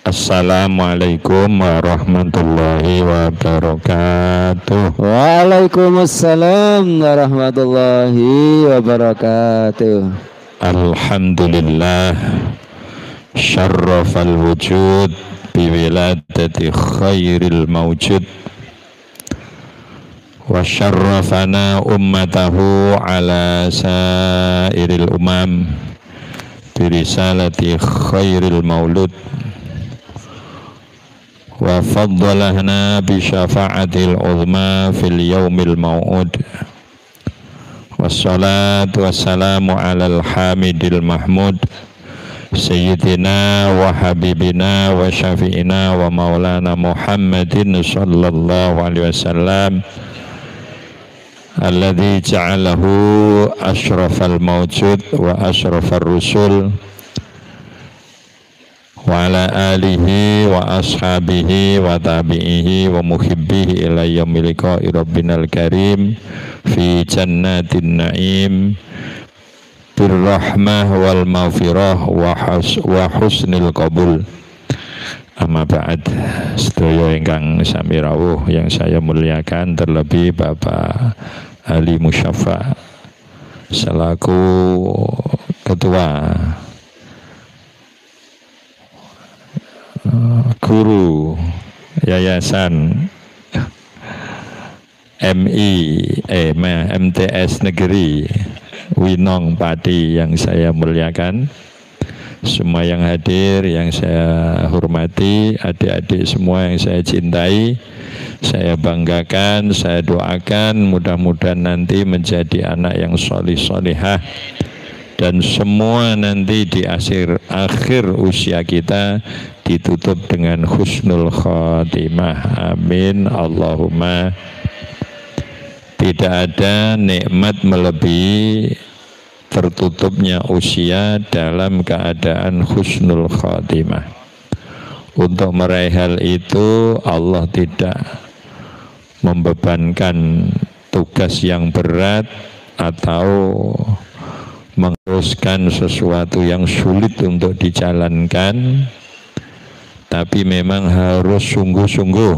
Assalamualaikum warahmatullahi wabarakatuh. Waalaikumsalam warahmatullahi wabarakatuh. Alhamdulillah syarrafal wujud biwiladati khairil mawjud wa syarrafana ummatahu ala sairil umam birisalati khairil maulud wa faddalahna bi syafa'atil uzma fil yaumil mau'ud wassalatu wassalamu alal hamidil mahmud sayyidina wa habibina wa syafi'ina wa maulana Muhammadin sallallahu alaihi wasallam alladzi ja'alahu asyrafal mawjud wa asyrafar rusul wa ala alihi wa ashabihi wa tabi'ihi wa muhibbihi ila yaumil liqa'i rabbinal karim fi jannatin na'im birrahmah wal maghfirah wa husnil qabul. Amma ba'd, sedaya ingkang sami rawuh yang saya muliakan, terlebih Bapak Ali Musyaffa selaku ketua guru Yayasan MTS Negeri Winong Pati yang saya muliakan, semua yang hadir yang saya hormati, adik-adik semua yang saya cintai, saya banggakan, saya doakan mudah-mudahan nanti menjadi anak yang sholih-sholihah dan semua nanti di akhir usia kita ditutup dengan husnul khotimah. Amin Allahumma. Tidak ada nikmat melebihi tertutupnya usia dalam keadaan husnul khotimah. Untuk meraih hal itu Allah tidak membebankan tugas yang berat atau menguruskan sesuatu yang sulit untuk dijalankan, tapi memang harus sungguh-sungguh,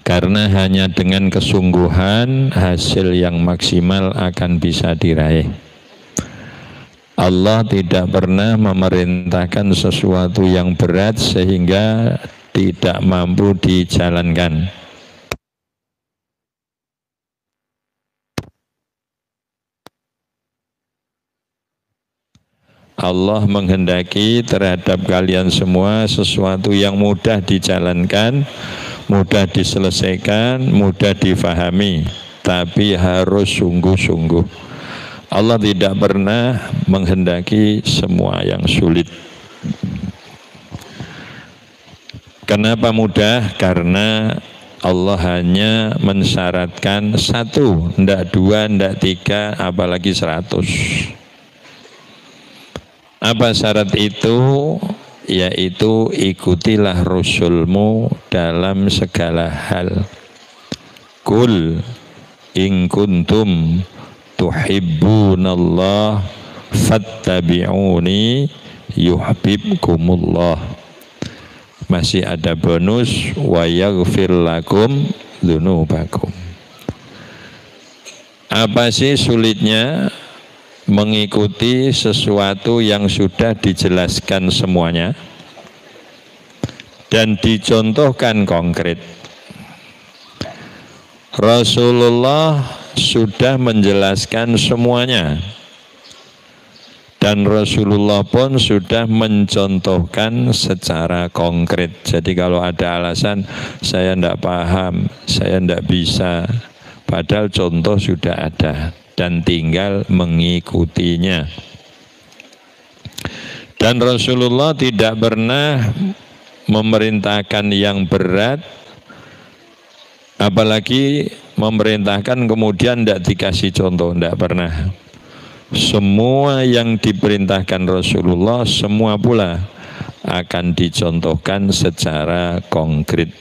karena hanya dengan kesungguhan hasil yang maksimal akan bisa diraih. Allah tidak pernah memerintahkan sesuatu yang berat sehingga tidak mampu dijalankan. Allah menghendaki terhadap kalian semua sesuatu yang mudah dijalankan, mudah diselesaikan, mudah difahami, tapi harus sungguh-sungguh. Allah tidak pernah menghendaki semua yang sulit. Kenapa mudah? Karena Allah hanya mensyaratkan satu, ndak dua, ndak tiga, apalagi 100. Apa syarat itu? Yaitu ikutilah Rasulmu dalam segala hal. Qul in kuntum tuhibbunallah fattabi'uni yuhibbukumullah. Masih ada bonus wa yaghfir lakum dzunubakum. Apa sih sulitnya mengikuti sesuatu yang sudah dijelaskan semuanya dan dicontohkan konkret? Rasulullah sudah menjelaskan semuanya dan Rasulullah pun sudah mencontohkan secara konkret. Jadi kalau ada alasan saya tidak paham, saya tidak bisa, padahal contoh sudah ada dan tinggal mengikutinya. Dan Rasulullah tidak pernah memerintahkan yang berat, apalagi memerintahkan kemudian tidak dikasih contoh, tidak pernah. Semua yang diperintahkan Rasulullah semua pula akan dicontohkan secara konkret.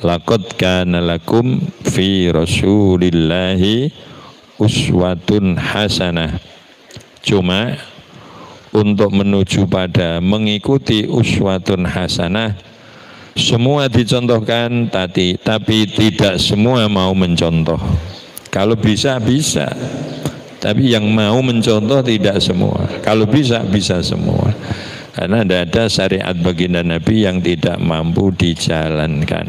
Laqad kana lakum fi Rasulillahi uswatun hasanah. Cuma untuk menuju pada mengikuti uswatun hasanah. Semua dicontohkan tapi tidak semua mau mencontoh. Kalau bisa, tapi yang mau mencontoh tidak semua. Kalau bisa semua. Karena tidak ada syariat baginda Nabi yang tidak mampu dijalankan.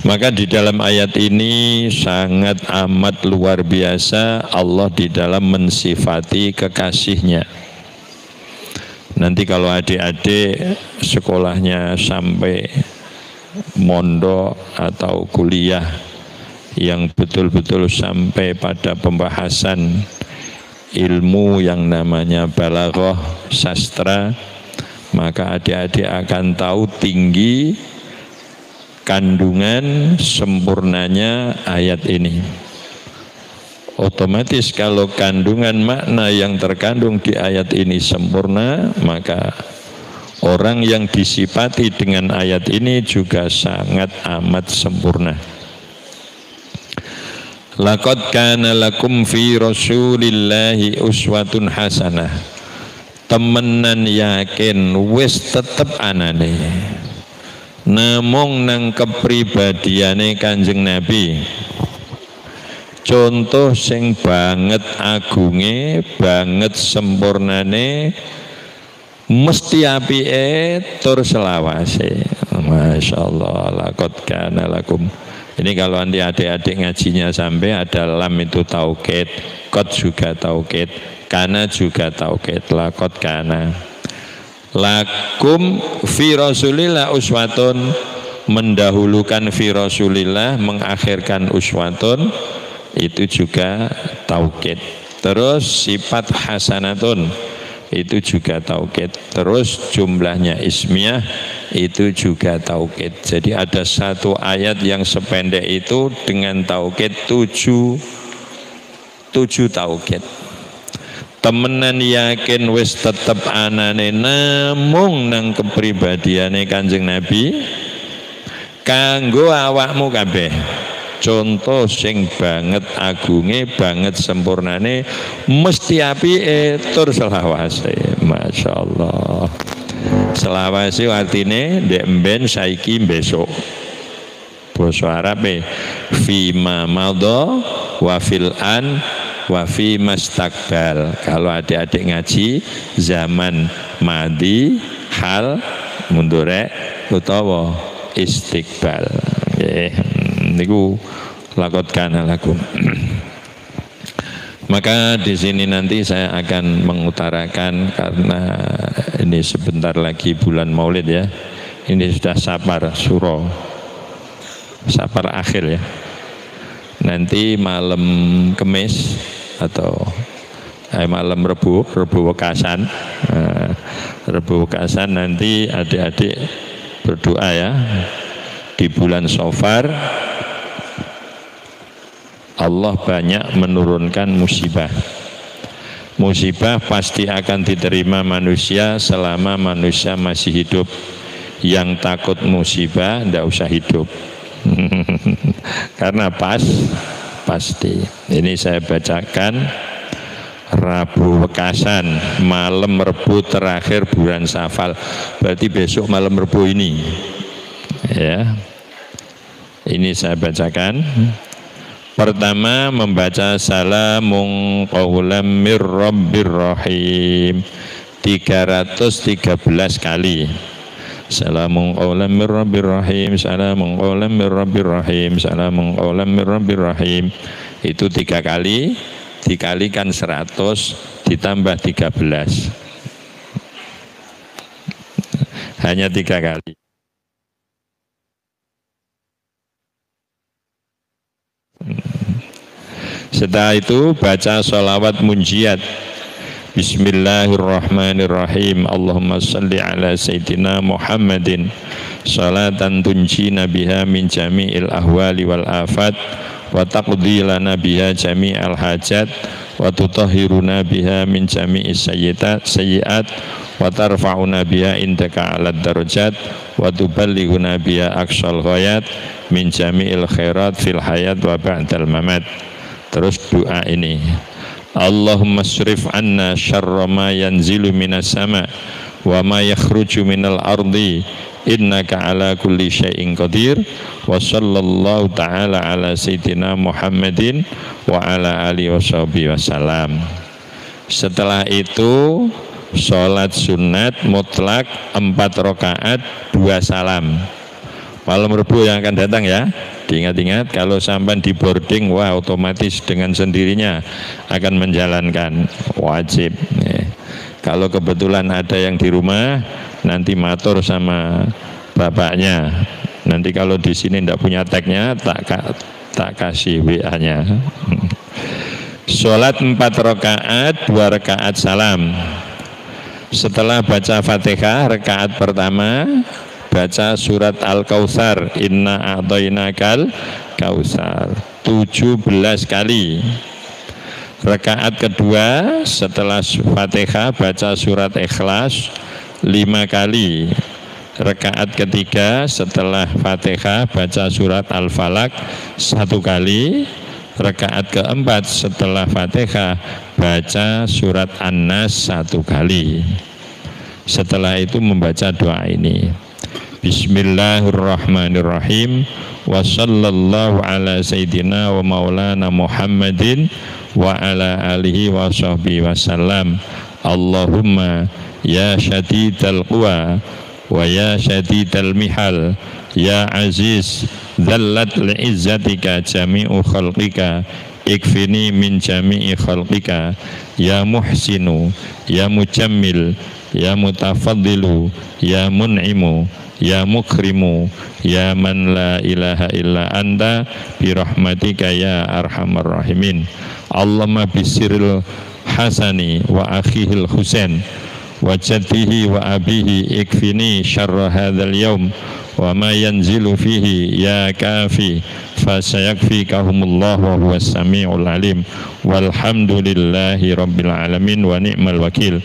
Maka di dalam ayat ini sangat amat luar biasa Allah di dalam mensifati kekasihnya. Nanti kalau adik-adik sekolahnya sampai mondok atau kuliah yang betul-betul sampai pada pembahasan ilmu yang namanya balaghah, sastra, maka adik-adik akan tahu tinggi kandungan sempurnanya ayat ini. Otomatis kalau kandungan makna yang terkandung di ayat ini sempurna, maka orang yang disifati dengan ayat ini juga sangat amat sempurna. Laqad kana lakum fi rasulillahi uswatun hasanah. Temenan yakin wis tetep anane. Namung nang kepribadiane Kanjeng Nabi. Contoh sing banget agunge, banget sempurnane, mesti apike tur selawase. Masyaallah, laqad kana lakum. Ini kalau nanti adik-adik ngajinya sampai ada lam itu taukid, qad juga taukid, kana juga taukid, laqad kana. Lakum fi rasulillah uswatun, mendahulukan fi rasulillah, mengakhirkan uswatun, itu juga taukid. Terus sifat hasanatun, itu juga taukid. Terus jumlahnya ismiyah, itu juga taukid. Jadi ada satu ayat yang sependek itu dengan taukid tujuh taukid. Temenan yakin wis tetep anane namung nang kepribadiane Kanjeng Nabi kanggo awakmu kabeh. Contoh sing banget agunge, banget sempurnane, mesti apike tur selawase. Masyaallah. Selawase artine ndek mben saiki besok. Basa Arabe fima madha wa fil an wa fi mastakbal. Kalau adik-adik ngaji zaman madi, hal, mundurek utawa istiqbal. Nggih. Niku laqad kana lakum. Maka di sini nanti saya akan mengutarakan, karena ini sebentar lagi bulan Maulid ya. Ini sudah Safar Suro, Safar akhir ya. Nanti malam Kemis atau malam Rebu Wekasan, Rebu Wekasan nanti adik-adik berdoa ya. Di bulan Safar Allah banyak menurunkan musibah. Musibah pasti akan diterima manusia selama manusia masih hidup. Yang takut musibah tidak usah hidup. Karena pasti. Ini saya bacakan Rabu Wekasan, malam Rebu terakhir bulan Safar. Berarti besok malam Rebu ini. Ya. Ini saya bacakan. Pertama membaca salamun qaulam mir rabbir rahim 313 kali. Salamun qaulam mir rabbir rahim, salamun qaulam mir rabbir rahim, salamun qaulam mir rabbir rahim. Itu 3 kali, dikalikan 100 ditambah 13. Hanya 3 kali. Setelah itu baca sholawat munjiat. Bismillahirrahmanirrahim. Allahumma salli ala Sayyidina Muhammadin salatan tunjina biha min jami'il ahwali wal afat wa taqdi lana biha jami'al hajat wa tutahhiruna biha min jami'is sayyi'at wa tarfa'una biha indaka 'alad darajat wa tuballighuna biha aqsal ghayat min jami'il khairat fil hayat wa ba'dal mamat. Terus doa ini, Allahumma srif anna syarra ma yanzilu minas sama wa ma yakhruju minal ardi innaka ala kulli syai'in qadir. Wa sallallahu ta'ala ala sayyidina Muhammadin wa ala alihi washabihi wasallam. Setelah itu sholat sunat mutlak 4 rakaat 2 salam. Malam Rebu yang akan datang ya, diingat-ingat. Kalau sampai di boarding, wah otomatis dengan sendirinya akan menjalankan wajib. Kalau kebetulan ada yang di rumah, nanti matur sama bapaknya. Nanti kalau di sini tidak punya tagnya, tak kasih WA-nya. Sholat 4 rakaat 2 rakaat salam. Setelah baca Fatihah rakaat pertama, baca surat Al-Kautsar, inna a'tainakal kautsar 17 kali. Rakaat kedua setelah Fatihah baca surat Ikhlas 5 kali. Rakaat ketiga setelah Fatihah baca surat Al-Falaq 1 kali. Rakaat keempat setelah Fatihah baca surat An-Nas 1 kali. Setelah itu membaca doa ini. Bismillahirrahmanirrahim. Wa sallallahu ala sayyidina wa maulana Muhammadin wa ala alihi wa sahbihi wasallam. Allahumma ya syadidal quwa wa ya syadidal mihal ya aziz dzallat li'izzatika jami'u khalqika ikfini min jami'i khalqika ya muhsinu ya mujammil ya mutafaddilu ya mun'imu ya mukrimu ya man la ilaha illa anta birahmatika ya arhamar rahimin. Allahumma bisiril hasani wa akhihil husain wa jaddihi wa abihi ikfini syarra hadzal yaum wa ma yanzilu fihi ya kafi fasayakfikahumullah wa huwas samiul alim walhamdulillahi rabbil alamin wa ni'mal wakil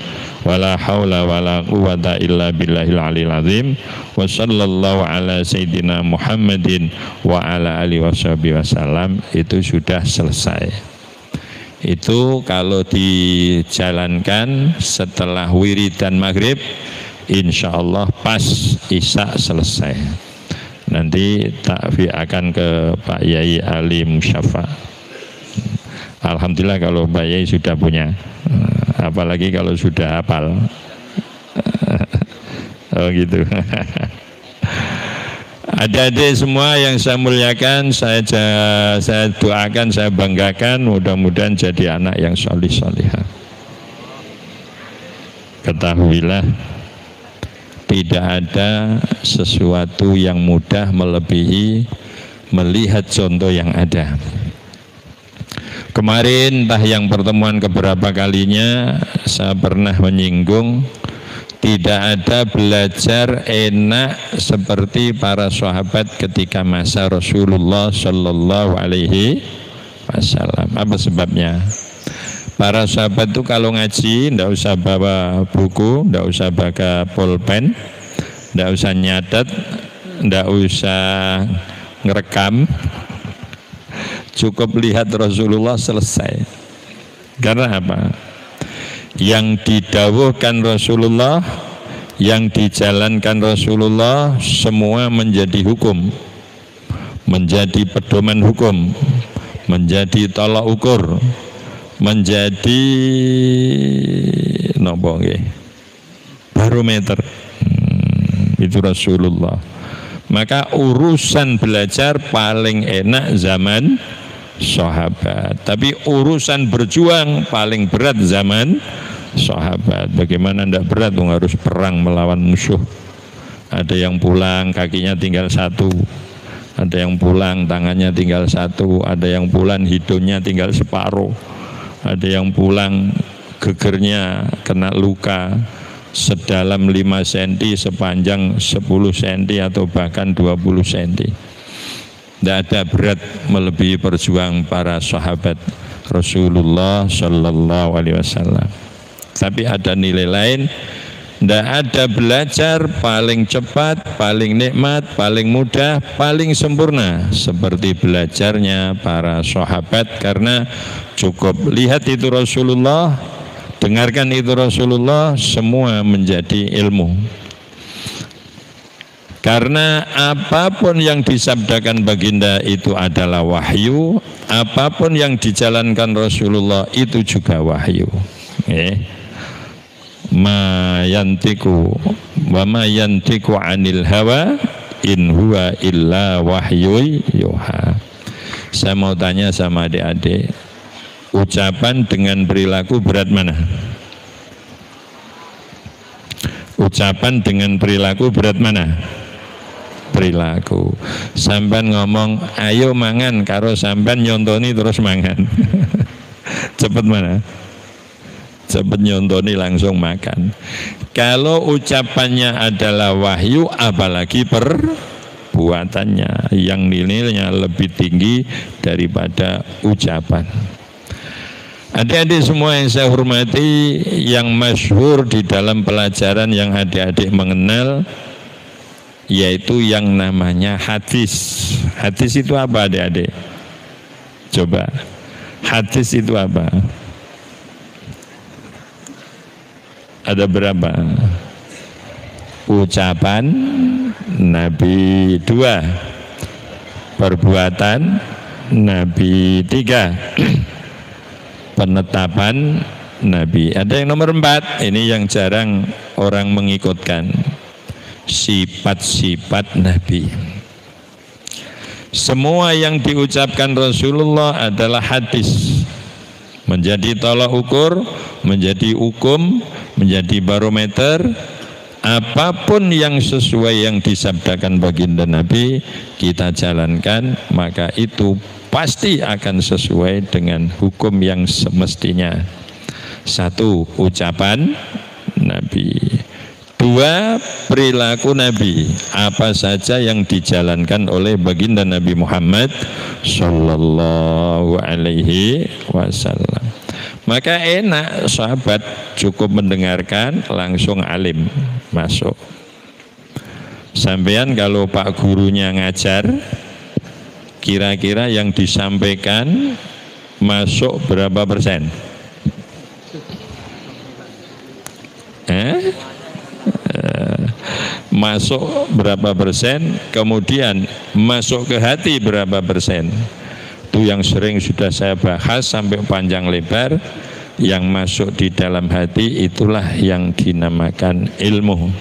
wala haula wala quwwata illa billahil aliyil azim. Wa sallallahu ala sayyidina Muhammadin wa ala alihi washabihi wasallam. Itu sudah selesai. Itu kalau dijalankan setelah wiridan maghrib, insya Allah pas isya selesai. Nanti takfi akan ke Pak Yai Ali Musyafa. Alhamdulillah kalau Pak Yai sudah punya, apalagi kalau sudah hafal. Oh gitu. Adik-adik semua yang saya muliakan, saya doakan, saya banggakan, mudah-mudahan jadi anak yang solih-solihah. Ketahuilah, tidak ada sesuatu yang mudah melebihi melihat contoh yang ada. Kemarin, entah yang pertemuan keberapa kalinya, saya pernah menyinggung, tidak ada belajar enak seperti para sahabat ketika masa Rasulullah Shallallahu Alaihi Wasallam. Apa sebabnya? Para sahabat itu kalau ngaji, tidak usah bawa buku, tidak usah bawa pulpen, tidak usah nyatet, tidak usah ngerekam, cukup lihat Rasulullah selesai. Karena apa? Yang didawuhkan Rasulullah, yang dijalankan Rasulullah, semua menjadi hukum, menjadi pedoman hukum, menjadi tolak ukur, menjadi barometer. Itu Rasulullah. Maka urusan belajar paling enak zaman sahabat, tapi urusan berjuang paling berat zaman sahabat. Bagaimana tidak berat, harus perang melawan musuh. Ada yang pulang kakinya tinggal 1, ada yang pulang tangannya tinggal 1, ada yang pulang hidungnya tinggal separuh, ada yang pulang gegernya kena luka sedalam 5 cm, sepanjang 10 cm atau bahkan 20 cm. Tidak ada berat melebihi perjuangan para sahabat Rasulullah Shallallahu Alaihi Wasallam. Tapi ada nilai lain Tidak ada belajar paling cepat, paling nikmat, paling mudah, paling sempurna seperti belajarnya para sahabat, karena cukup lihat itu Rasulullah, dengarkan itu Rasulullah, semua menjadi ilmu. Karena apapun yang disabdakan baginda itu adalah wahyu, apapun yang dijalankan Rasulullah itu juga wahyu. Ma yantiku wa ma yantiku anil hawa in huwa illa wahyu yuha. Saya mau tanya sama adik-adik, ucapan dengan perilaku berat mana? Ucapan dengan perilaku berat mana? Perilaku. Sampean ngomong ayo mangan karo sampean nyontoni terus mangan. Cepet mana? Cepet nyontoni langsung makan. Kalau ucapannya adalah wahyu, apalagi perbuatannya yang nilainya lebih tinggi daripada ucapan. Adik-adik semua yang saya hormati, yang masyhur di dalam pelajaran yang adik-adik mengenal, yaitu yang namanya hadis. Hadis itu apa adik-adik? Coba, hadis itu apa? Ada berapa? Ucapan Nabi 2, perbuatan Nabi 3, penetapan Nabi. Ada yang nomor 4, ini yang jarang orang mengikutkan, sifat-sifat Nabi. Semua yang diucapkan Rasulullah adalah hadis, menjadi tolak ukur, menjadi hukum, menjadi barometer. Apapun yang sesuai yang disabdakan baginda Nabi kita jalankan, maka itu pasti akan sesuai dengan hukum yang semestinya. 1, ucapan Nabi. 2, perilaku Nabi, apa saja yang dijalankan oleh baginda Nabi Muhammad Sallallahu Alaihi Wasallam. Maka enak, sahabat cukup mendengarkan langsung alim masuk. Sampean kalau pak gurunya ngajar, kira-kira yang disampaikan masuk berapa persen? Masuk berapa persen, kemudian masuk ke hati berapa persen. Itu yang sering sudah saya bahas sampai panjang lebar. Yang masuk di dalam hati itulah yang dinamakan ilmu.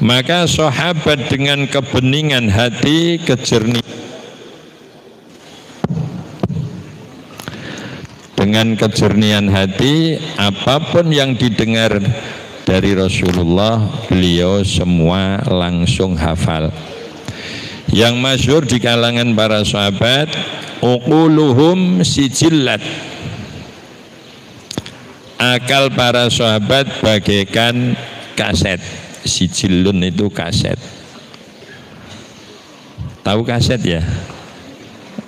Maka sahabat dengan kebeningan hati, dengan kejernihan hati, apapun yang didengar dari Rasulullah, beliau semua langsung hafal. Yang masyhur di kalangan para sahabat, uquluhum sijillat, akal para sahabat bagaikan kaset. Sijillun itu kaset. Tahu kaset ya?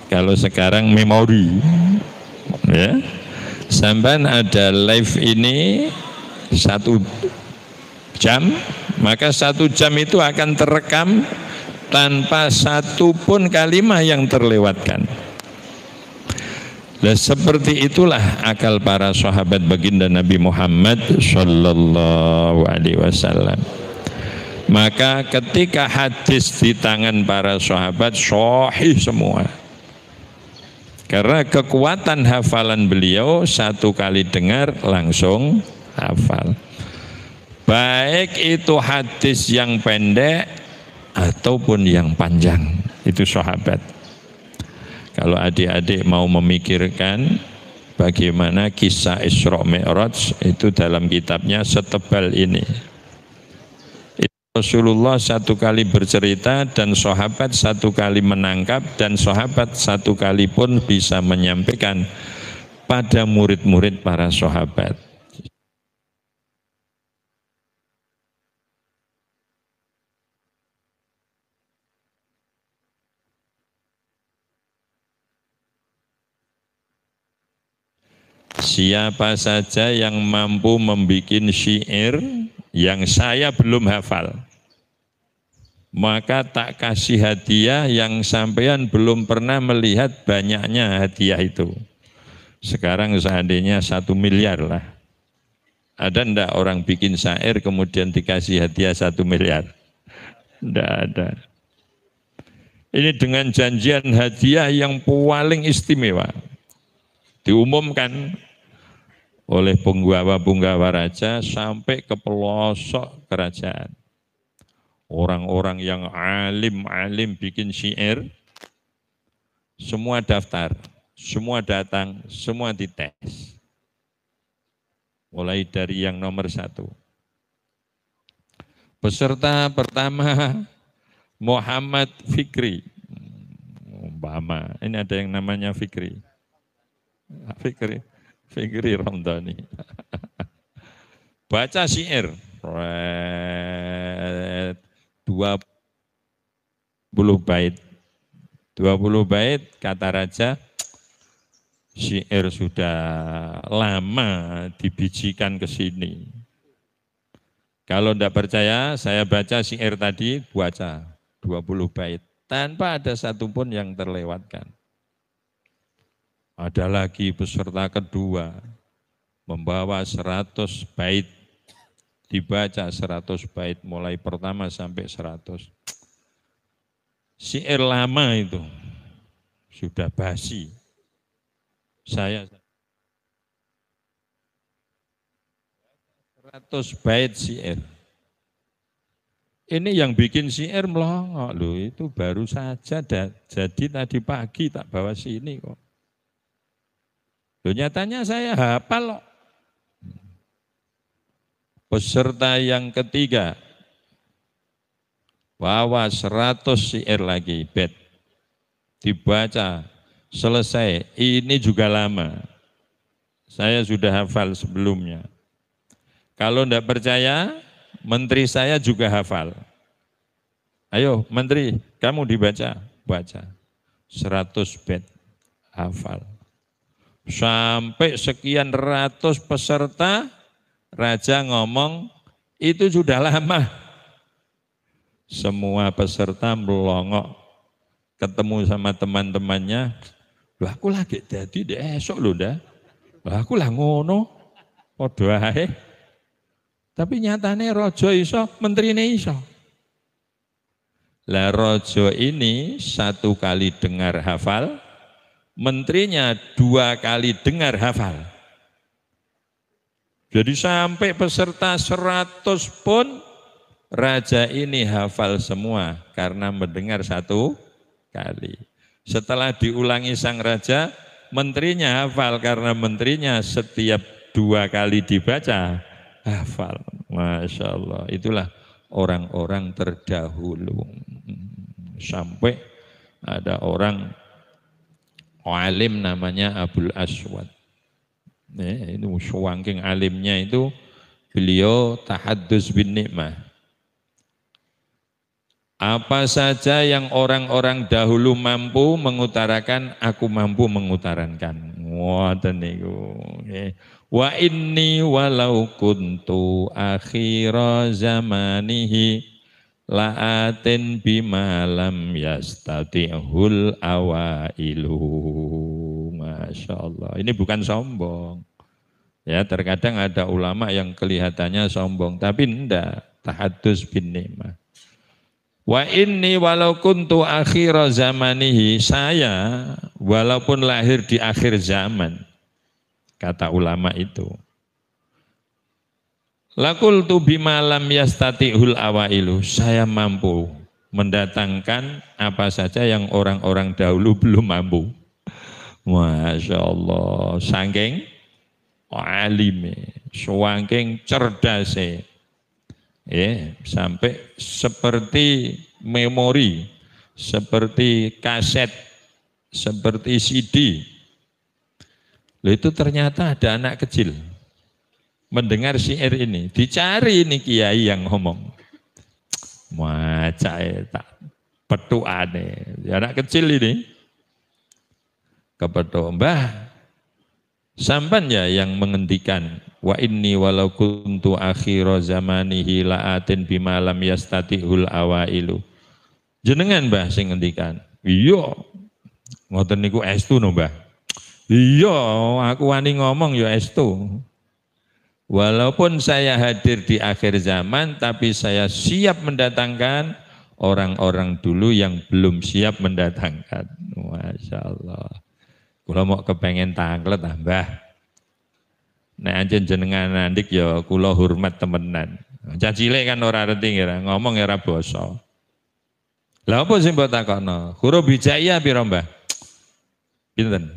Kalau sekarang memori, ya. Sampai ada live ini 1 jam, maka 1 jam itu akan terekam tanpa satu pun kalimat yang terlewatkan. Dan seperti itulah akal para sahabat baginda Nabi Muhammad Sallallahu Alaihi Wasallam. Maka ketika hadis di tangan para sahabat sahih semua, karena kekuatan hafalan beliau, 1 kali dengar langsung hafal. Baik itu hadis yang pendek ataupun yang panjang, itu sahabat. Kalau adik-adik mau memikirkan bagaimana kisah Isra Mi'raj, itu dalam kitabnya setebal ini. Rasulullah 1 kali bercerita dan sahabat 1 kali menangkap, dan sahabat 1 kali pun bisa menyampaikan pada murid-murid para sahabat. Siapa saja yang mampu membuat syair yang saya belum hafal. Maka tak kasih hadiah yang sampean belum pernah melihat banyaknya hadiah itu. Sekarang seandainya 1 miliar lah. Ada enggak orang bikin syair kemudian dikasih hadiah 1 miliar? Enggak ada. Ini dengan janjian hadiah yang paling istimewa. Diumumkan oleh penggawa-penggawa raja sampai ke pelosok kerajaan. Orang-orang yang alim-alim bikin syair, semua daftar, semua datang, semua dites. Mulai dari yang nomor 1. Peserta pertama Muhammad Fikri. Umpama, ini ada yang namanya Fikri. Fikri Ramdhani. Baca syair. 20 bait. 20 bait kata raja, syair sudah lama dibijikan ke sini. Kalau tidak percaya, saya baca syair tadi, baca 20 bait. Tanpa ada satupun yang terlewatkan. Ada lagi peserta kedua, membawa 100 bait. Dibaca 100 bait, mulai pertama sampai 100. Syair lama itu, sudah basi. Saya 100 bait syair. Ini yang bikin syair melongok loh, itu baru saja jadi tadi pagi tak bawa sini kok. Loh, nyatanya saya hafal loh. Peserta yang ketiga, bawa 100 syair lagi, bait. Dibaca, selesai. Ini juga lama. Saya sudah hafal sebelumnya. Kalau tidak percaya, menteri saya juga hafal. Ayo menteri, kamu dibaca. Baca. 100 bait, hafal. Sampai sekian ratus peserta, raja ngomong, itu sudah lama. Semua peserta melongok, ketemu sama teman-temannya. Loh aku lagi jadi esok loh dah. Loh aku lah ngono. Padha ae. Tapi nyatane raja iso, menterine iso. Lah raja ini 1 kali dengar hafal, menterinya 2 kali dengar hafal. Jadi sampai peserta 100 pun raja ini hafal semua karena mendengar 1 kali. Setelah diulangi sang raja, menterinya hafal karena menterinya setiap 2 kali dibaca hafal. Masya Allah, itulah orang-orang terdahulu. Sampai ada orang alim namanya Abul Aswad. Ini suwangking alimnya itu, beliau tahaddus bin nikmah. Apa saja yang orang-orang dahulu mampu mengutarakan, aku mampu mengutarakan. Ngoten niku. Wa inni walau kuntu akhira zamanihi la'atin bima lam yastati'hul awailu. Masya Allah. Ini bukan sombong. Ya, terkadang ada ulama yang kelihatannya sombong, tapi enggak. Tahaddus bin nikmah. Wa inni walau kuntu akhira zamanihi, saya walaupun lahir di akhir zaman, kata ulama itu. Laqultu bima lam yastati'hul awailu, saya mampu mendatangkan apa saja yang orang-orang dahulu belum mampu. Masya Allah, saking alime, saking cerdase. Sampai seperti memori, seperti kaset, seperti CD. Loh, itu ternyata ada anak kecil mendengar syair ini. Dicari ini kiai yang ngomong. Maca tak petuane. Anak kecil ini kepethuk, Mbah, sampan ya yang menghentikan Wa inni walau kuntu akhira zamanihi la'atin bima lam yastatihul awailu. Jenengan Mbah sing ngendikan. Iya. Ngoten niku estu no Mbah. Iya, aku wani ngomong ya estu. Walaupun saya hadir di akhir zaman, tapi saya siap mendatangkan orang-orang dulu yang belum siap mendatangkan. Masya Allah. Kula mau kepengen tanglet Mbah. Nek anjen jenengan nandik ya kula hormat temenan. Cah cilik kan ora ngerti kira, ngomong ya ora basa. Lah apa sing mbok takokno? Huruf hijaiyah pira, Mbah? Pinten?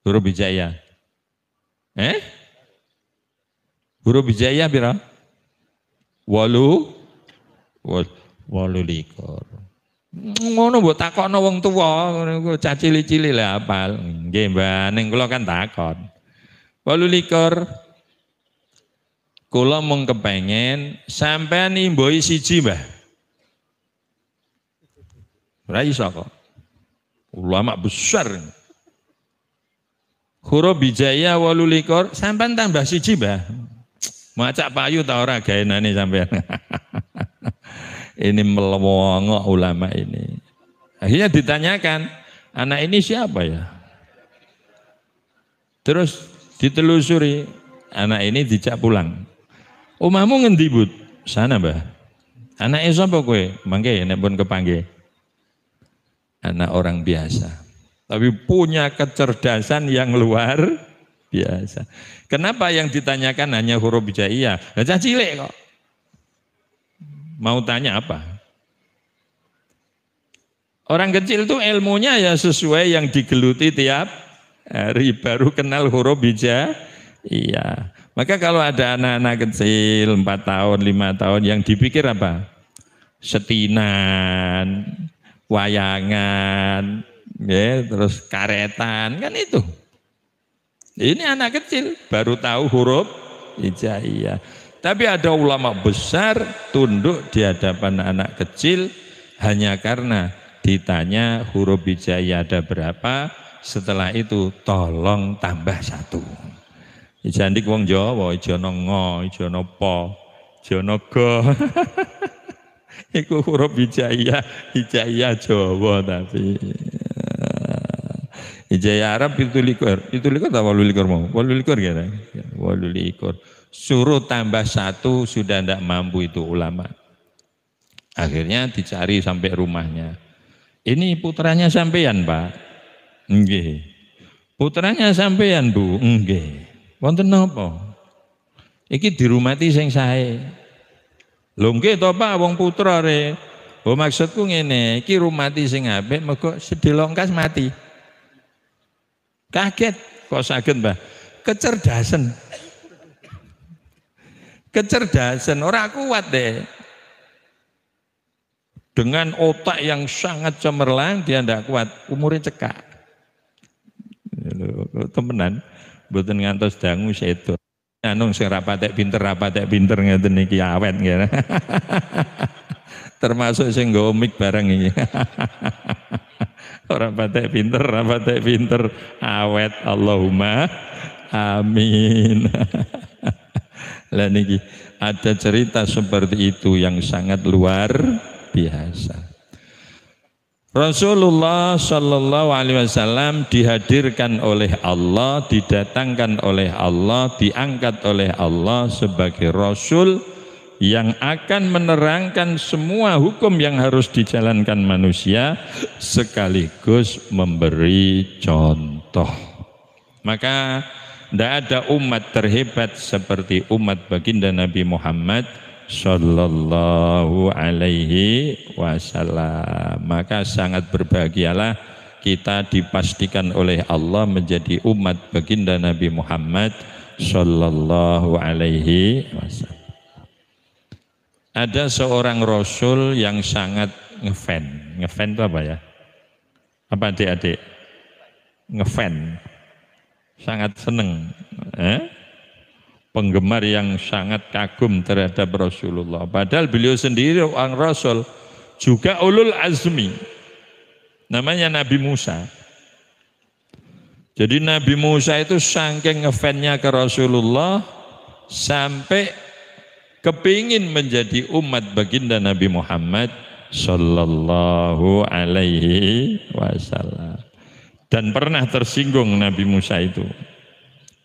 Huruf hijaiyah. Huruf hijaiyah pira? 8 ngono mbok takokno wong tuwa, ngono cah cilik-cilik lah apal. Nggih, Mbah, ning kula kan takon. 28 kula mung kepengen sampean nimboi siji Mbah. Ora iso kok. Ulama besar. Huruf hijaiyah 28 sampean tambah siji Mbah. Macak payu ta ora gaenane sampean. Ini melewongok ulama ini. Akhirnya ditanyakan, anak ini siapa ya? Terus ditelusuri, anak ini dijak pulang. Omahmu ngendi Bud? Sana Mbah. Anake sapa kowe? Mangke nek pun kepanggih. Anak orang biasa. Tapi punya kecerdasan yang luar biasa. Kenapa yang ditanyakan hanya huruf hijaiyah? Lah cah cilik kok. Mau tanya apa? Orang kecil tuh ilmunya ya sesuai yang digeluti tiap hari, baru kenal huruf hijaiyah. Maka kalau ada anak-anak kecil 4 tahun, 5 tahun yang dipikir apa? Setinan, wayangan, ya, terus karetan, kan itu. Ini anak kecil baru tahu huruf hijaiyah. Tapi ada ulama besar tunduk di hadapan anak kecil hanya karena ditanya huruf hijaiyah ada berapa, setelah itu tolong tambah 1. Jandik wong Jawa, ijono ngo, ijono po, ijono go. Iku huruf hijaiyah Jawa tapi. Hijaiyah Arab 17 tak 18 mau. 18 kira. 18. Suruh tambah 1 sudah tidak mampu itu ulama. Akhirnya dicari sampai rumahnya. Ini putranya sampean Pak? Nggih. Putranya sampean Bu? Nggih. Wonten napa? Iki dirumati sing sae. Lho nggih to Pak wong putra re. Oh maksudku ngene, iki rumati sing apik mergo sedelongkas mati. Kaget kok saged Mbah. Kecerdasan ora kuat deh. Dengan otak yang sangat cemerlang dia ndak kuat, umurnya cekak. Temenan, mboten ngantos dangu sedo. Anu sing rapatek pinter ngeten iki awet ngene. Termasuk sing nggawa mik bareng iki. Ora patek pinter awet, Allahumma amin. Lah niki ada cerita seperti itu yang sangat luar biasa. Rasulullah Shallallahu Alaihi Wasallam dihadirkan oleh Allah, didatangkan oleh Allah, diangkat oleh Allah sebagai Rasul yang akan menerangkan semua hukum yang harus dijalankan manusia sekaligus memberi contoh. Maka tidak ada umat terhebat seperti umat baginda Nabi Muhammad Sallallahu Alaihi Wasallam. Maka sangat berbahagialah kita dipastikan oleh Allah menjadi umat baginda Nabi Muhammad Sallallahu Alaihi Wasallam. Ada seorang Rasul yang sangat ngefan itu apa ya? Apa adik-adik? Ngefan. Sangat senang, penggemar yang sangat kagum terhadap Rasulullah. Padahal beliau sendiri orang Rasul, juga ulul azmi, namanya Nabi Musa. Jadi Nabi Musa itu saking ngefannya ke Rasulullah, sampai kepingin menjadi umat baginda Nabi Muhammad sallallahu alaihi wasallam. Dan pernah tersinggung Nabi Musa itu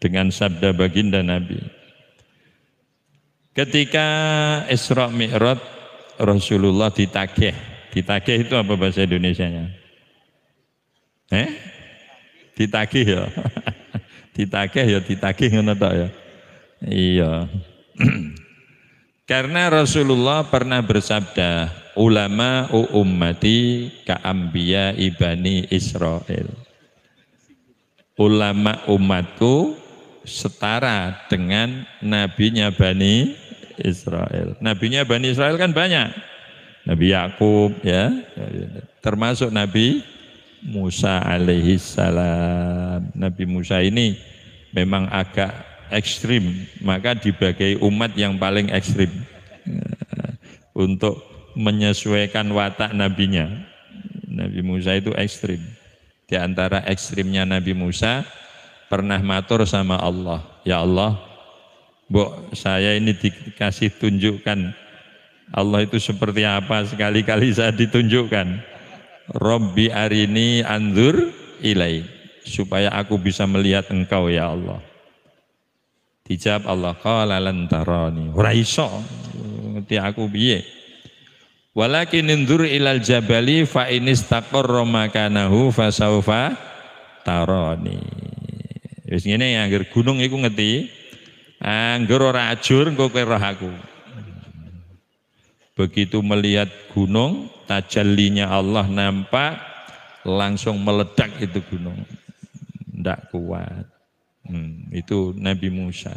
dengan sabda baginda Nabi. Ketika Isra Mi'raj Rasulullah ditagih. Ditagih itu apa bahasa Indonesianya? Ditagih ya. Ditagih ya, ditagih ngono tok ya. Iya. Karena Rasulullah pernah bersabda, ulama ummati ka anbiya ibani Israel. Ulama umatku setara dengan nabinya Bani Israel. Nabinya Bani Israel kan banyak. Nabi Yakub ya, termasuk Nabi Musa alaihi salam. Nabi Musa ini memang agak ekstrim, maka dibagi umat yang paling ekstrim untuk menyesuaikan watak nabinya. Nabi Musa itu ekstrim. Di antara ekstrimnya Nabi Musa pernah matur sama Allah, ya Allah, Mbok saya ini dikasih tunjukkan Allah itu seperti apa, sekali-kali saya ditunjukkan. Rabbi arini anzur ilai, supaya aku bisa melihat engkau ya Allah. Dijawab Allah, qala lan tarani. Ora iso ngerti aku piye. Walakin inzur ilal jabali fa in istaqarra makanahu fasaufa tarani. Wis ngene anggere gunung iku ngerti. Anggere ora ajur engko kowe roh aku. Begitu melihat gunung, tajallinya Allah nampak, langsung meledak itu gunung. Ndak kuat. Itu Nabi Musa.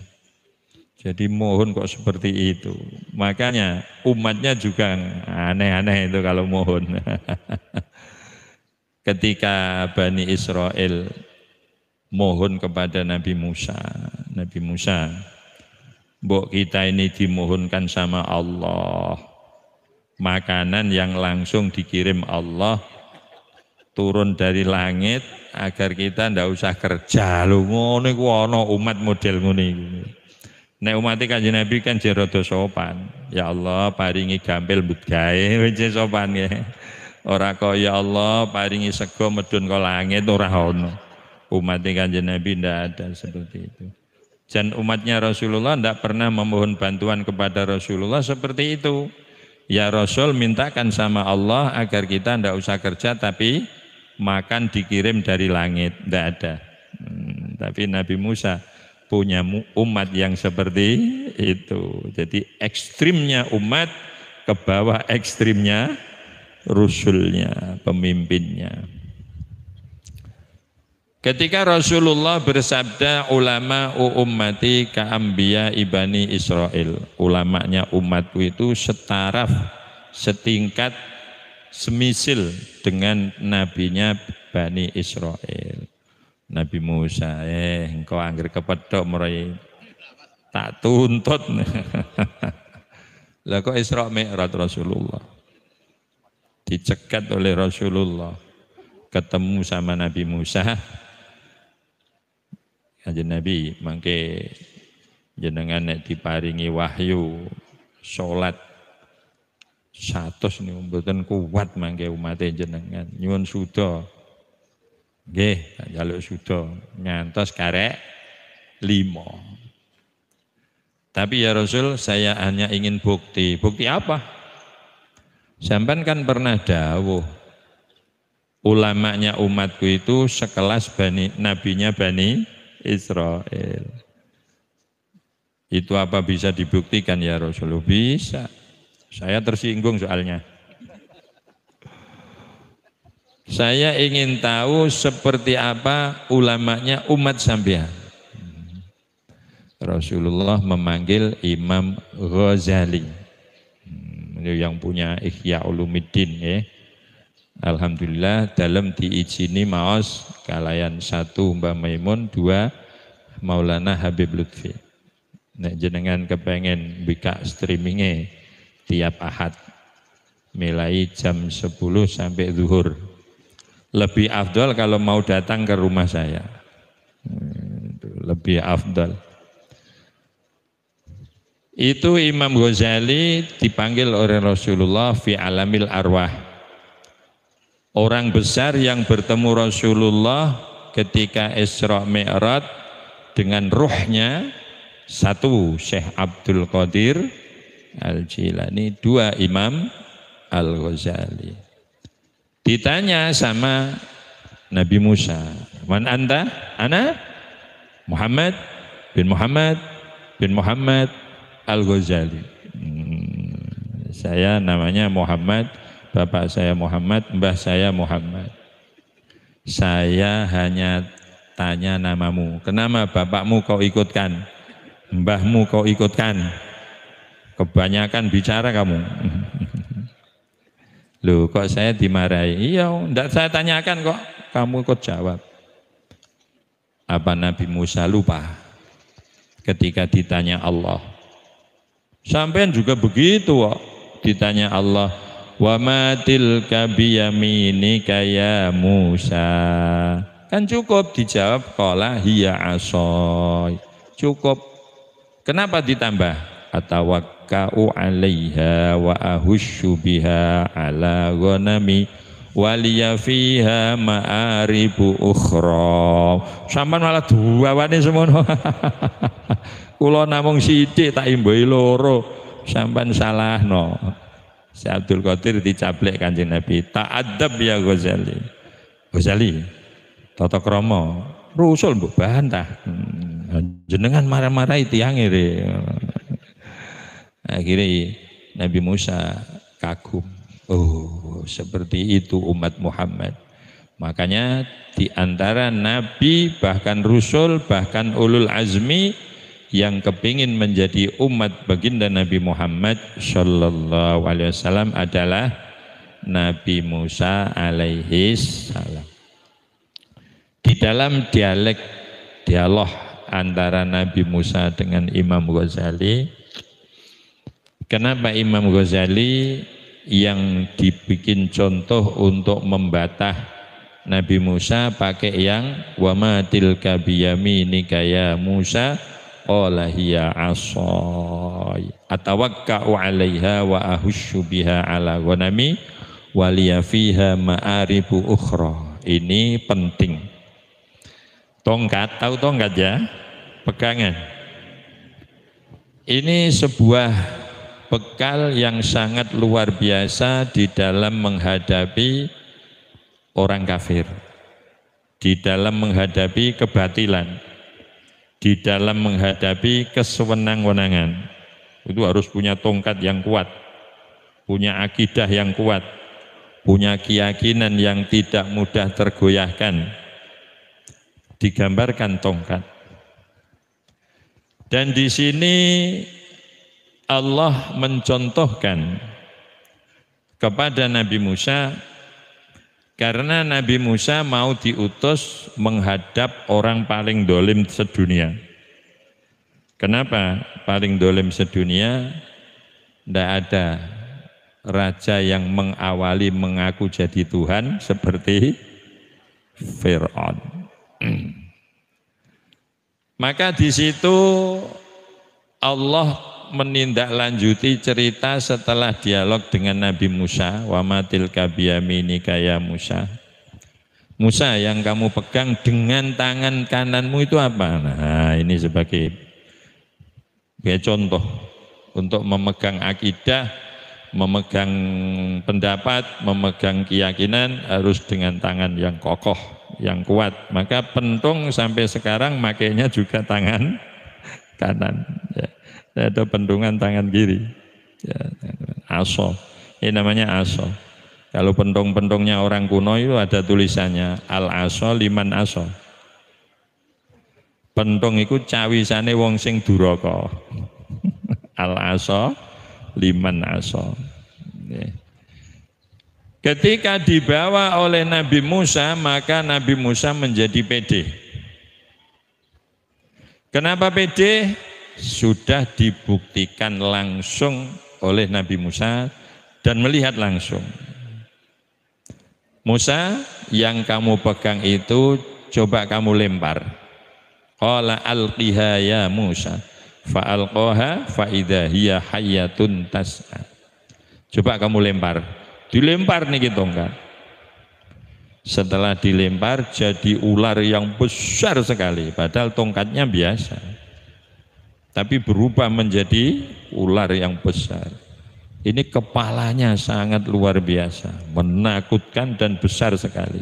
Jadi mohon kok seperti itu. Makanya umatnya juga aneh-aneh itu kalau mohon. Ketika Bani Israel mohon kepada Nabi Musa, mbok kita ini dimohonkan sama Allah, makanan yang langsung dikirim Allah turun dari langit agar kita ndak usah kerja. Lho ngono iku ana umat model ngono iku. Nek umat Kanjeng Nabi kan rada sopan. Ya Allah paringi gampil mbut gawe wis sopan ya. Ora kok ya Allah paringi sego medun ka langit ora ono. Umat Kanjeng Nabi ndak ada seperti itu. Dan umatnya Rasulullah ndak pernah memohon bantuan kepada Rasulullah seperti itu. Ya Rasul mintakan sama Allah agar kita ndak usah kerja tapi makan dikirim dari langit, ndak ada. Tapi Nabi Musa punya umat yang seperti itu. Jadi ekstrimnya umat ke bawah ekstrimnya Rasulnya, pemimpinnya. Ketika Rasulullah bersabda ulama ummati ka anbiya ibani Israel, ulamanya umatku itu setaraf, setingkat, semisil dengan nabinya Bani Israel. Nabi Musa, engkau angger kepethuk mulai tak tuntut. Lah kok Isra Mi'raj Rasulullah dicegat oleh Rasulullah, ketemu sama Nabi Musa. Kanjeng Nabi mangke jenengan nek diparingi wahyu salat 100 niku mboten kuat mangke umat jenengan nyuwun suda. Nggih, tak njaluk suda ngantos karek 5. Tapi ya Rasul, saya hanya ingin bukti. Bukti apa? Sampean kan pernah dawuh ulamanya umatku itu sekelas nabinya Bani Israel. Itu apa bisa dibuktikan ya Rasulullah? Bisa. Saya tersinggung soalnya. Saya ingin tahu seperti apa ulamanya umat sampean. Rasulullah memanggil Imam Ghazali. Yang punya Ihya Ulumuddin ya. Alhamdulillah dalam diizini maos kalayan 1 Mbah Maimun, 2 Maulana Habib Lutfi. Nek jenengan kepengen bika streamingnya tiap Ahad mulai jam 10 sampai zuhur. Lebih afdal kalau mau datang ke rumah saya. Lebih afdal. Itu Imam Ghazali dipanggil oleh Rasulullah fi alamil arwah. Orang besar yang bertemu Rasulullah ketika Isra Mi'raj dengan ruhnya, satu Syekh Abdul Qadir Al-Jilani, dua Imam Al-Ghazali. Ditanya sama Nabi Musa, "Man anta?" "Ana Muhammad bin Muhammad bin Muhammad Al-Ghazali." Saya namanya Muhammad, bapak saya Muhammad, mbah saya Muhammad. Saya hanya tanya namamu. Kenapa bapakmu kau ikutkan? Mbahmu kau ikutkan? Kebanyakan bicara kamu. Loh, kok saya dimarahi? Iya, enggak saya tanyakan kok. Kamu ikut jawab. Apa Nabi Musa lupa ketika ditanya Allah? Sampean juga begitu kok. Ditanya Allah, "Wa ma tilka biyaminika ya Musa." Kan cukup dijawab, qala hiya asoi. Cukup. Kenapa ditambah? Atawakka'u 'alaiha wa ahusyu biha 'ala ghanami waliya fiha ma'aribu ukhra. Sampeyan malah duwane semono. Kula namung sithik tak imbahi loro. Sampeyan salahno. Si Abdul Qadir dicaplek Kanjeng Nabi, "Ta'addab ya Ghazali." Ghazali, tata krama, rusul mbok bantah. Jenengan marah-marahi tiyang ire. Akhirnya Nabi Musa kagum. Oh, seperti itu umat Muhammad. Makanya di antara Nabi, bahkan Rasul, bahkan ulul azmi yang kepingin menjadi umat baginda Nabi Muhammad Sallallahu Alaihi Wasallam adalah Nabi Musa alaihi salam. Di dalam dialog antara Nabi Musa dengan Imam Ghazali, kenapa Imam Ghazali yang dibikin contoh untuk membatah Nabi Musa pakai yang wa ma tilka biyaminika ya Musa qala hiya asai atawakka'u 'alaiha wa ahusyu biha 'ala ghanami wa liya fiha ma'aribu ukhra. Ini penting. Tongkat, tahu tongkat ya? Pegangan. Ini sebuah bekal yang sangat luar biasa di dalam menghadapi orang kafir, di dalam menghadapi kebatilan, di dalam menghadapi kesewenang-wenangan. Itu harus punya tongkat yang kuat, punya akidah yang kuat, punya keyakinan yang tidak mudah tergoyahkan. Digambarkan tongkat. Dan di sini Allah mencontohkan kepada Nabi Musa, karena Nabi Musa mau diutus menghadap orang paling dolim sedunia. Kenapa paling dolim sedunia? Tidak ada raja yang mengawali mengaku jadi Tuhan seperti Fir'aun. Maka di situ Allah menindaklanjuti cerita setelah dialog dengan Nabi Musa, wa ma tilka biyaminika ya Musa. Musa, yang kamu pegang dengan tangan kananmu itu apa? Nah, ini sebagai contoh untuk memegang akidah, memegang pendapat, memegang keyakinan harus dengan tangan yang kokoh, yang kuat. Maka pentung sampai sekarang makainya juga tangan kanan. Ya. Ada pentungan tangan kiri. Ya, aso. Ini namanya aso. Kalau pentung-pentungnya orang kuno itu ada tulisannya al-aso liman aso. Pentung itu cawisane wong sing duraka. Al-aso liman aso. Ya. Ketika dibawa oleh Nabi Musa, maka Nabi Musa menjadi pede. Kenapa pede? Sudah dibuktikan langsung oleh Nabi Musa dan melihat langsung. Musa, yang kamu pegang itu coba kamu lempar. Qala alqiha ya Musa. Fa'alqaha fa'idha hiya hayyatun tas'a. Coba kamu lempar. Dilempar nih tongkat. Setelah dilempar jadi ular yang besar sekali, padahal tongkatnya biasa. Tapi berubah menjadi ular yang besar. Ini kepalanya sangat luar biasa, menakutkan dan besar sekali.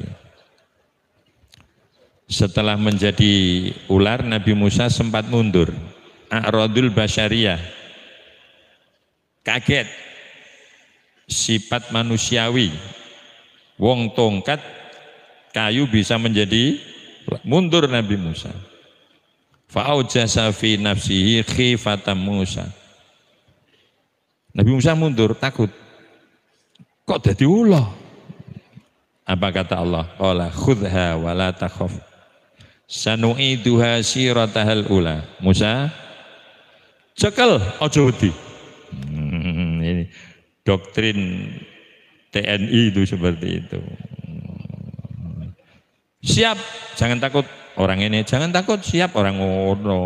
Setelah menjadi ular, Nabi Musa sempat mundur. A'radul basyariyah, kaget, sifat manusiawi, wong tongkat kayu bisa menjadi mundur Nabi Musa. Fa'aujasa fi nafsihi khifatan Musa. Nabi Musa mundur, takut. Kok jadi ulah? Apa kata Allah? Qala khudha wa la takhaf. Sanu'iduha siratahal ula. Musa, cekel aja wedi. Ini doktrin TNI itu seperti itu. Siap, jangan takut orang ini, jangan takut, siap orang ngono.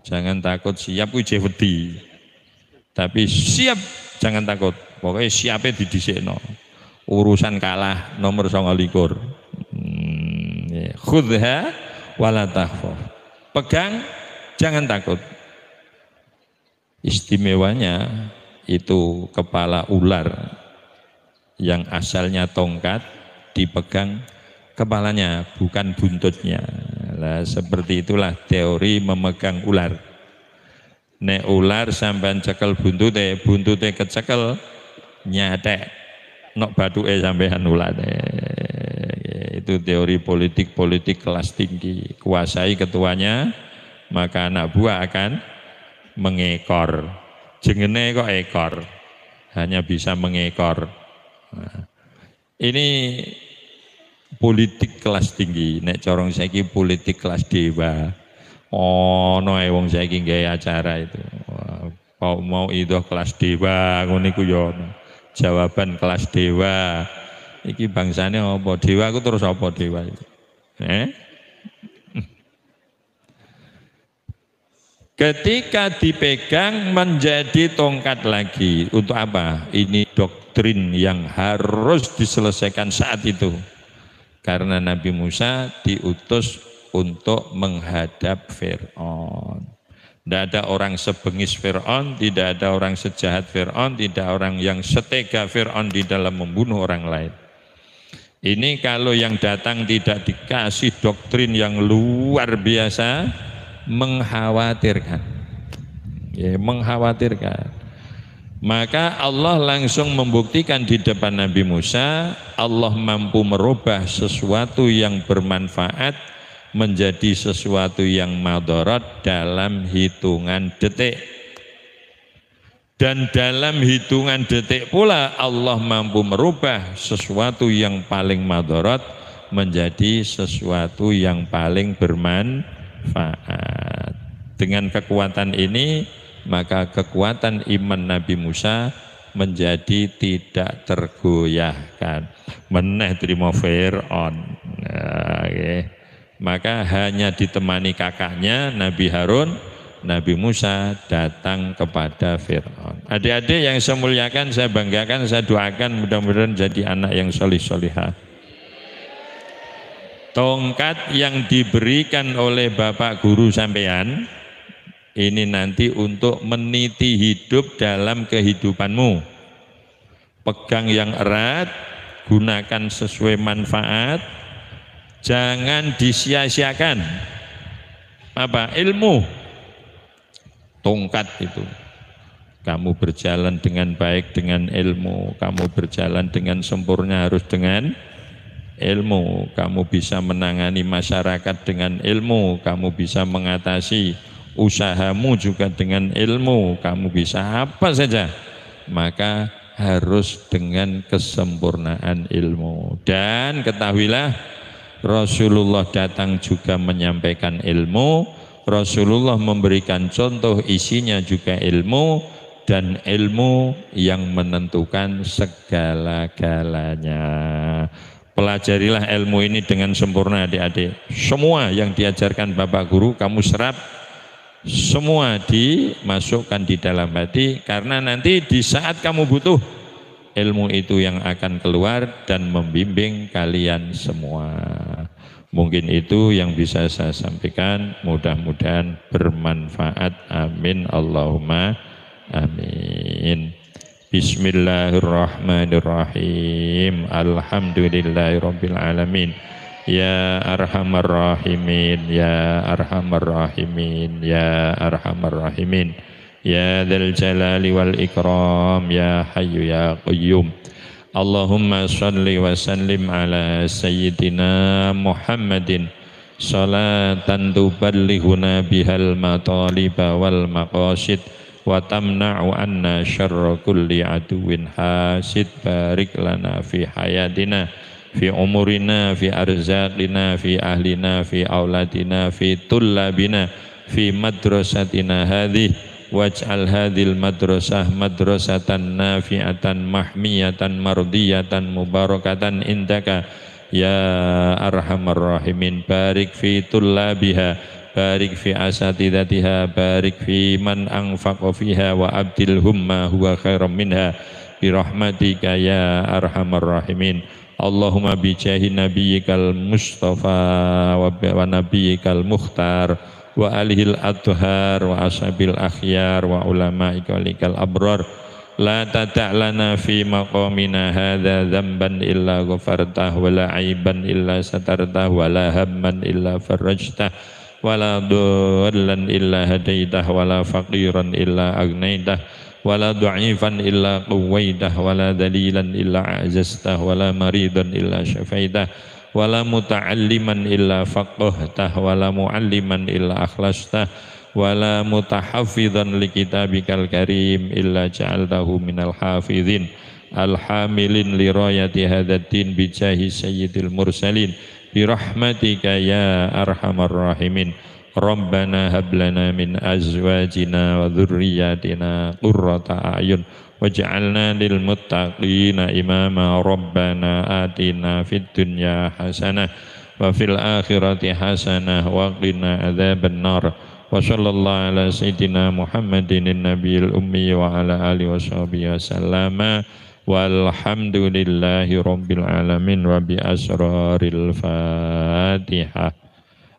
Jangan takut, siap kuwi wedi. Tapi siap, jangan takut. Pokoknya siapnya didhisikno. Urusan kalah nomor 29. Khudha wala takhaf. Pegang, jangan takut. Istimewanya itu kepala ular yang asalnya tongkat dipegang kepalanya, bukan buntutnya. Nah, seperti itulah teori memegang ular. Nek ular sampean cekel buntute kecekel nyatek nok bathuke sampean ular. Itu teori politik kelas tinggi. Kuasai ketuanya, maka anak buah akan mengekor. Jengene kok ekor, hanya bisa mengekor. Nah, ini politik kelas tinggi. Nek corong saiki politik kelas dewa. Ono ae wong saiki nggawe acara itu. Mau itu kelas dewa ngono iku ya ono. Jawaban kelas dewa. Iki bangsane apa? Dewa aku terus apa dewa itu? Ketika dipegang menjadi tongkat lagi. Untuk apa? Ini doktrin yang harus diselesaikan saat itu. Karena Nabi Musa diutus untuk menghadap Fir'aun. Tidak ada orang sebengis Fir'aun, tidak ada orang sejahat Fir'aun, tidak orang yang setega Fir'aun di dalam membunuh orang lain. Ini kalau yang datang tidak dikasih doktrin yang luar biasa, mengkhawatirkan. Ya, mengkhawatirkan. Maka Allah langsung membuktikan di depan Nabi Musa, Allah mampu merubah sesuatu yang bermanfaat menjadi sesuatu yang madarat dalam hitungan detik. Dan dalam hitungan detik pula Allah mampu merubah sesuatu yang paling madarat menjadi sesuatu yang paling bermanfaat. Dengan kekuatan ini, maka kekuatan iman Nabi Musa menjadi tidak tergoyahkan. Meneh terima Fir'aun. Nah, okay. Maka hanya ditemani kakaknya Nabi Harun, Nabi Musa datang kepada Fir'aun. Adik-adik yang saya muliakan, saya banggakan, saya doakan mudah-mudahan jadi anak yang solih-solihah. Tongkat yang diberikan oleh Bapak Guru sampean ini nanti untuk meniti hidup dalam kehidupanmu. Pegang yang erat, gunakan sesuai manfaat, jangan disia-siakan. Apa? Ilmu. Tongkat itu. Kamu berjalan dengan baik dengan ilmu, kamu berjalan dengan sempurna harus dengan ilmu, kamu bisa menangani masyarakat dengan ilmu, kamu bisa mengatasi usahamu juga dengan ilmu, kamu bisa apa saja, maka harus dengan kesempurnaan ilmu. Dan ketahuilah Rasulullah datang juga menyampaikan ilmu, Rasulullah memberikan contoh isinya juga ilmu, dan ilmu yang menentukan segala-galanya. Pelajarilah ilmu ini dengan sempurna adik-adik. Semua yang diajarkan Bapak Guru kamu serap, semua dimasukkan di dalam hati, karena nanti di saat kamu butuh, ilmu itu yang akan keluar dan membimbing kalian semua. Mungkin itu yang bisa saya sampaikan, mudah-mudahan bermanfaat. Amin Allahumma amin. Bismillahirrahmanirrahim. Alhamdulillahirabbil alamin. Ya arhamar rahimin, ya arhamar rahimin, ya arhamar rahimin. Ya dzal jalali wal ikram, ya hayyu ya qayyum. Allahumma shalli wa sallim ala sayyidina Muhammadin salatan tuballighuna bihal mataliba wal maqasid wa tamna'u anna syarra kulli aduwin hasid. Barik lana fi hayatina, fi umurina, fi arzaqina, fi ahlina, fi auladina, fi tullabina, fi madrasatina hadhihi. Waj'al hadhil madrasah madrasatan nafi'atan mahmiyatan mardiyatan mubarakatan indaka ya arhamar rahimin. Barik fi tullabiha, barik fi asatidatiha, barik fi man anfaqa fiha wa abdilhum ma huwa khairam minha birahmatika ya arhamar rahimin. Allahumma bijahi nabiyyikal mustafa wa nabiyyikal mukhtar wa alihil adhar wa ashabil akhyar wa ulama'ika walikal abrar. La tata'lana fi maqamina hadha dhanban illa ghafartah, wa la aiban illa satartah, wa la hamman illa farajtah, wa la dhallan illa hadaitah, wa la faqiran illa agnaitah, wa la du'ifan illa quwaitah, wa la dalilan illa a'zastah, wa la maridan illa syafaitah, wala muta'alliman illa faqahtah, wala mu'alliman illa akhlastah, wala mutahaffidhan li kitabikal karim illa ja'altahu minal hafidhin alhamilin li rayati hadaddin bijahi sayyidil mursalin birahmatika ya arhamar rahimin. Rabbana hablana min azwajina wa dhurriyyatina qurrata a'yun waj'alna lil muttaqina imama. Rabbana atina fid dunya hasanah wa fil akhirati hasanah wa qina adzabannar. Wa sallallahu ala sayyidina Muhammadin nabiyil ummi wa ala alihi washabihi wasallama walhamdulillahi rabbil alamin wa bi asraril Fatihah.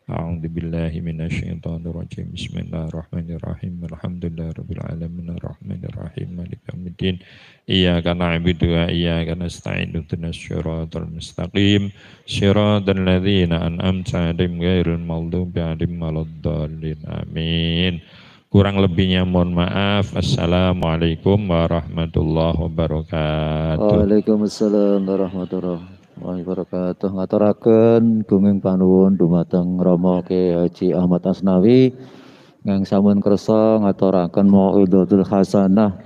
A'udzu billahi minasyaitonir rajim. Bismillahirrahmanirrahim. Alhamdulillahirabbil alamin arrahmanir rahim maliki yaumiddin. Iyyaka na'budu wa iyyaka nasta'in. Ihdinas siratal mustaqim. Shiratal ladzina an'amta 'alaihim ghairil maghdubi 'alaihim waladdallin. Amin. Kurang lebihnya mohon maaf. Assalamualaikum warahmatullahi wabarakatuh. Waalaikumsalam warahmatullahi wabarakatuh. Ngaturaken gunging panuwun dumateng Rama Kyai Haji Ahmad Asnawi ingkang sampun kersa ngaturaken mauidhatul hasanah